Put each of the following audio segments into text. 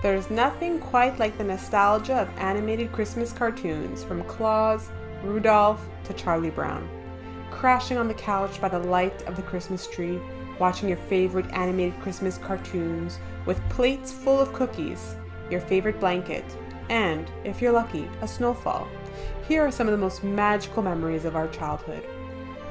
There's nothing quite like the nostalgia of animated Christmas cartoons, from Claus, Rudolph, to Charlie Brown. Crashing on the couch by the light of the Christmas tree, watching your favorite animated Christmas cartoons with plates full of cookies, your favorite blanket, and, if you're lucky, a snowfall. Here are some of the most magical memories of our childhood.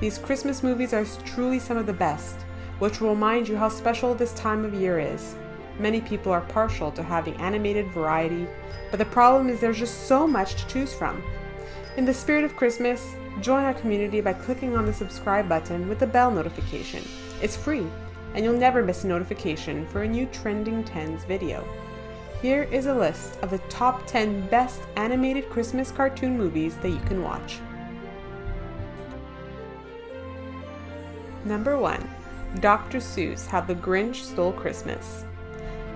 These Christmas movies are truly some of the best, which will remind you how special this time of year is. Many people are partial to having animated variety, but the problem is there's just so much to choose from. In the spirit of Christmas, join our community by clicking on the subscribe button with the bell notification. It's free, and you'll never miss a notification for a new trending Tenz video. Here is a list of the top 10 best animated Christmas cartoon movies that you can watch. Number 1. Dr. Seuss How the Grinch Stole Christmas.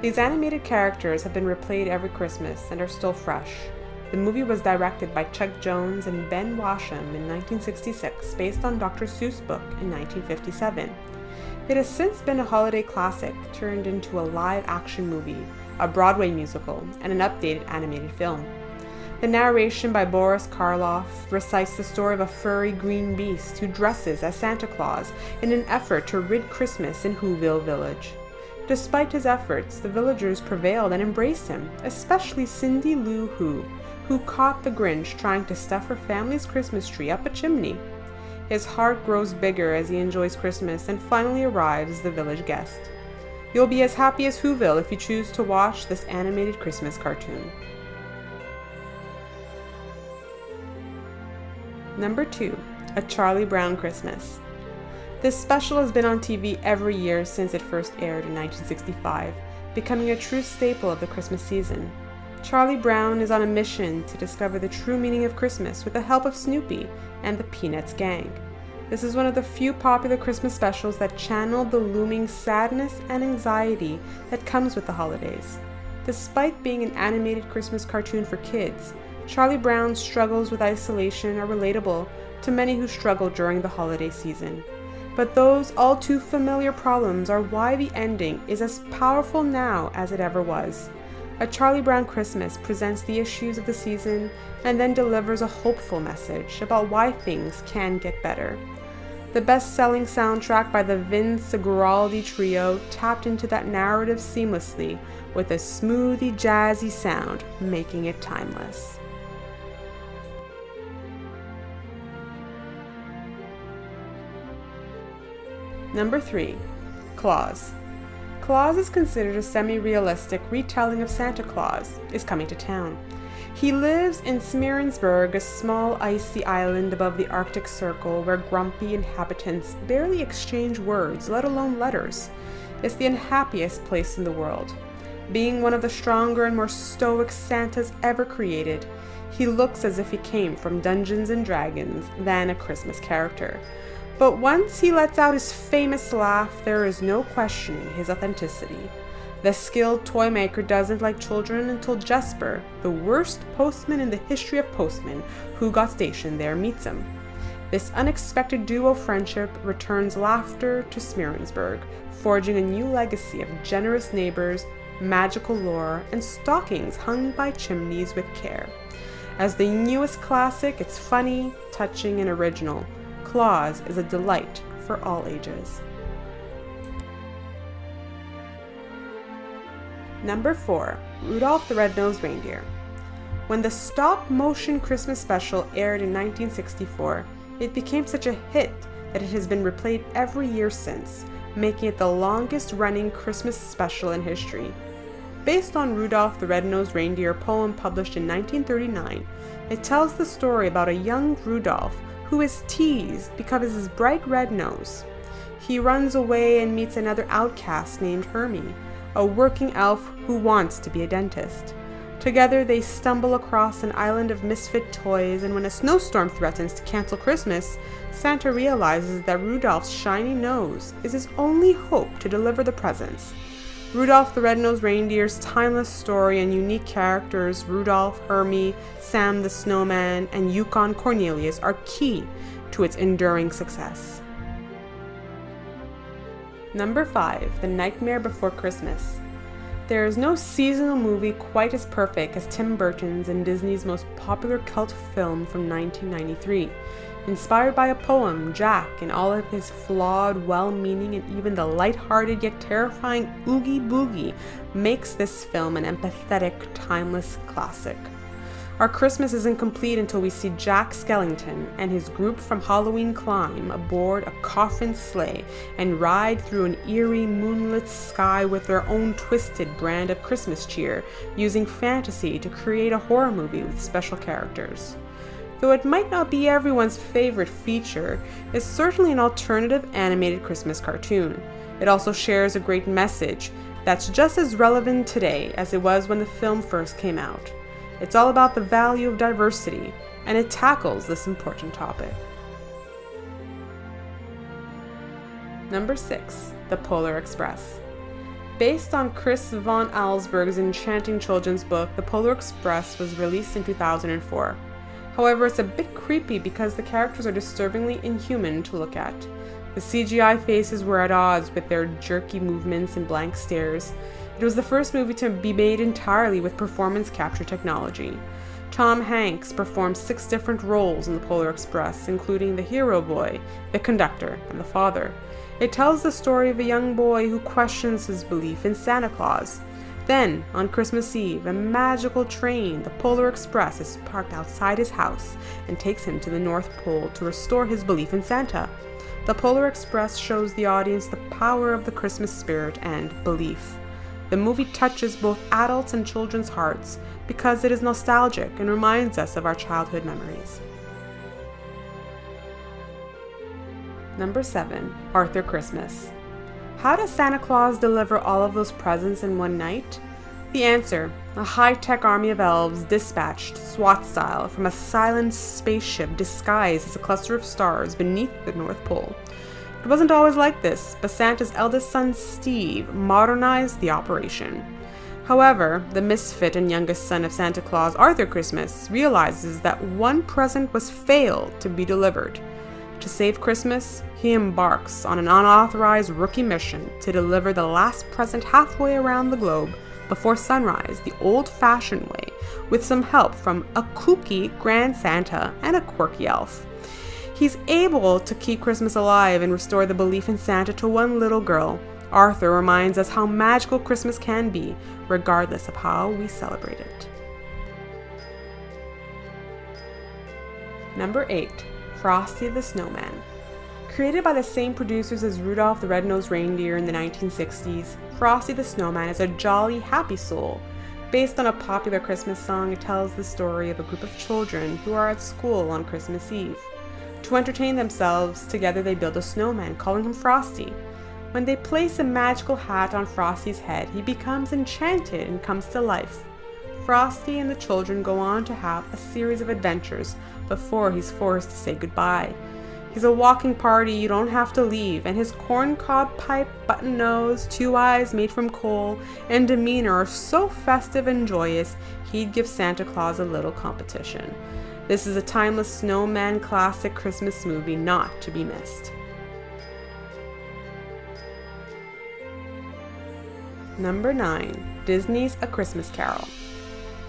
These animated characters have been replayed every Christmas and are still fresh. The movie was directed by Chuck Jones and Ben Washam in 1966, based on Dr. Seuss' book in 1957. It has since been a holiday classic turned into a live-action movie, a Broadway musical, and an updated animated film. The narration by Boris Karloff recites the story of a furry green beast who dresses as Santa Claus in an effort to rid Christmas in Whoville Village. Despite his efforts, the villagers prevailed and embraced him, especially Cindy Lou who caught the Grinch trying to stuff her family's Christmas tree up a chimney. His heart grows bigger as he enjoys Christmas and finally arrives as the village guest. You'll be as happy as Whoville if you choose to watch this animated Christmas cartoon. Number 2. A Charlie Brown Christmas. This special has been on TV every year since it first aired in 1965, becoming a true staple of the Christmas season. Charlie Brown is on a mission to discover the true meaning of Christmas with the help of Snoopy and the Peanuts gang. This is one of the few popular Christmas specials that channel the looming sadness and anxiety that comes with the holidays. Despite being an animated Christmas cartoon for kids, Charlie Brown's struggles with isolation are relatable to many who struggle during the holiday season. But those all too familiar problems are why the ending is as powerful now as it ever was. A Charlie Brown Christmas presents the issues of the season and then delivers a hopeful message about why things can get better. The best-selling soundtrack by the Vince Guaraldi Trio tapped into that narrative seamlessly with a smoothie, jazzy sound, making it timeless. Number 3. Klaus. Klaus is considered a semi-realistic retelling of Santa Claus is coming to town. He lives in Smeerensburg, a small icy island above the Arctic Circle where grumpy inhabitants barely exchange words, let alone letters. It's the unhappiest place in the world. Being one of the stronger and more stoic Santas ever created, he looks as if he came from Dungeons and Dragons than a Christmas character. But once he lets out his famous laugh, there is no questioning his authenticity. The skilled toy maker doesn't like children until Jesper, the worst postman in the history of postmen who got stationed there, meets him. This unexpected duo friendship returns laughter to Smeerensburg, forging a new legacy of generous neighbors, magical lore, and stockings hung by chimneys with care. As the newest classic, it's funny, touching, and original. Klaus is a delight for all ages. Number 4. Rudolph the Red-Nosed Reindeer. When the stop-motion Christmas special aired in 1964, it became such a hit that it has been replayed every year since, making it the longest-running Christmas special in history. Based on Rudolph the Red-Nosed Reindeer poem published in 1939, it tells the story about a young Rudolph who is teased because of his bright red nose. He runs away and meets another outcast named Hermie, a working elf who wants to be a dentist. Together they stumble across an island of misfit toys, and when a snowstorm threatens to cancel Christmas, Santa realizes that Rudolph's shiny nose is his only hope to deliver the presents. Rudolph the Red-Nosed Reindeer's timeless story and unique characters, Rudolph, Hermie, Sam the Snowman, and Yukon Cornelius, are key to its enduring success. Number 5. The Nightmare Before Christmas. There is no seasonal movie quite as perfect as Tim Burton's and Disney's most popular cult film from 1993. Inspired by a poem, Jack, in all of his flawed, well-meaning, and even the light-hearted yet terrifying Oogie Boogie, makes this film an empathetic, timeless classic. Our Christmas isn't complete until we see Jack Skellington and his group from Halloween climb aboard a coffin sleigh and ride through an eerie, moonlit sky with their own twisted brand of Christmas cheer, using fantasy to create a horror movie with special characters. Though it might not be everyone's favorite feature, it's certainly an alternative animated Christmas cartoon. It also shares a great message that's just as relevant today as it was when the film first came out. It's all about the value of diversity, and it tackles this important topic. Number 6. The Polar Express. Based on Chris von Allsburg's enchanting children's book, The Polar Express was released in 2004. However, it's a bit creepy because the characters are disturbingly inhuman to look at. The CGI faces were at odds with their jerky movements and blank stares. It was the first movie to be made entirely with performance capture technology. Tom Hanks performed 6 different roles in The Polar Express, including the hero boy, the conductor, and the father. It tells the story of a young boy who questions his belief in Santa Claus. Then, on Christmas Eve, a magical train, the Polar Express, is parked outside his house and takes him to the North Pole to restore his belief in Santa. The Polar Express shows the audience the power of the Christmas spirit and belief. The movie touches both adults and children's hearts because it is nostalgic and reminds us of our childhood memories. Number 7. Arthur Christmas. How does Santa Claus deliver all of those presents in one night? The answer: a high-tech army of elves dispatched, SWAT-style, from a silent spaceship disguised as a cluster of stars beneath the North Pole. It wasn't always like this, but Santa's eldest son, Steve, modernized the operation. However, the misfit and youngest son of Santa Claus, Arthur Christmas, realizes that one present was failed to be delivered. To save Christmas, he embarks on an unauthorized rookie mission to deliver the last present halfway around the globe before sunrise the old-fashioned way, with some help from a kooky Grand Santa and a quirky elf. He's able to keep Christmas alive and restore the belief in Santa to one little girl. Arthur reminds us how magical Christmas can be, regardless of how we celebrate it. Number 8. Frosty the Snowman. Created by the same producers as Rudolph the Red-Nosed Reindeer in the 1960s, Frosty the Snowman is a jolly, happy soul. Based on a popular Christmas song, it tells the story of a group of children who are at school on Christmas Eve. To entertain themselves, together they build a snowman, calling him Frosty. When they place a magical hat on Frosty's head, he becomes enchanted and comes to life. Frosty and the children go on to have a series of adventures before he's forced to say goodbye. He's a walking party you don't have to leave, and his corncob pipe, button nose, 2 eyes made from coal, and demeanor are so festive and joyous, he'd give Santa Claus a little competition. This is a timeless snowman classic Christmas movie not to be missed. Number 9. Disney's A Christmas Carol.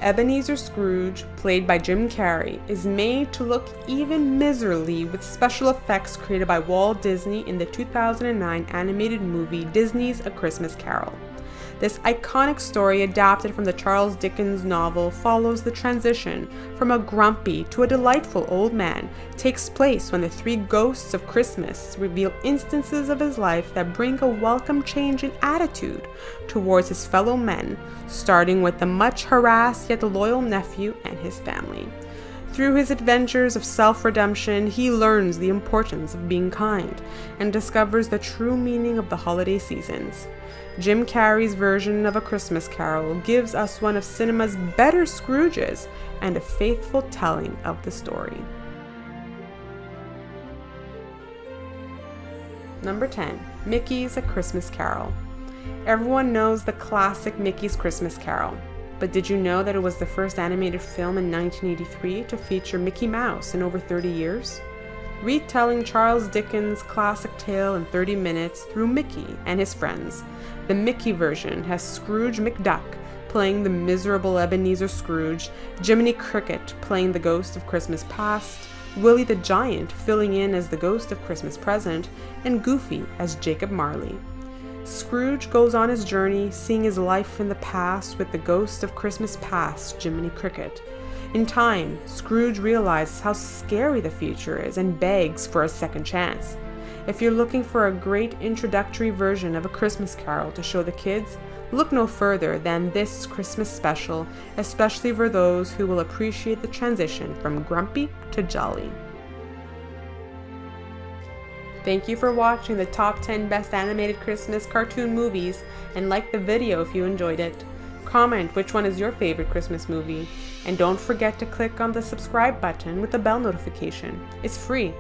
Ebenezer Scrooge, played by Jim Carrey, is made to look even miserly with special effects created by Walt Disney in the 2009 animated movie Disney's A Christmas Carol. This iconic story, adapted from the Charles Dickens novel, follows the transition from a grumpy to a delightful old man, takes place when the 3 ghosts of Christmas reveal instances of his life that bring a welcome change in attitude towards his fellow men, starting with the much harassed yet loyal nephew and his family. Through his adventures of self-redemption, he learns the importance of being kind and discovers the true meaning of the holiday seasons. Jim Carrey's version of A Christmas Carol gives us one of cinema's better Scrooges and a faithful telling of the story. Number 10. Mickey's A Christmas Carol. Everyone knows the classic Mickey's Christmas Carol, but did you know that it was the first animated film in 1983 to feature Mickey Mouse in over 30 years? retelling Charles Dickens' classic tale in 30 minutes through Mickey and his friends. The Mickey version has Scrooge McDuck playing the miserable Ebenezer Scrooge, Jiminy Cricket playing the ghost of Christmas past, Willie the Giant filling in as the ghost of Christmas present, and Goofy as Jacob Marley. Scrooge goes on his journey, seeing his life in the past with the ghost of Christmas past, Jiminy Cricket. In time, Scrooge realizes how scary the future is and begs for a second chance. If you're looking for a great introductory version of A Christmas Carol to show the kids, look no further than this Christmas special, especially for those who will appreciate the transition from grumpy to jolly. Thank you for watching the top 10 best animated Christmas cartoon movies, and like the video if you enjoyed it. Comment which one is your favorite Christmas movie, and don't forget to click on the subscribe button with the bell notification. It's free.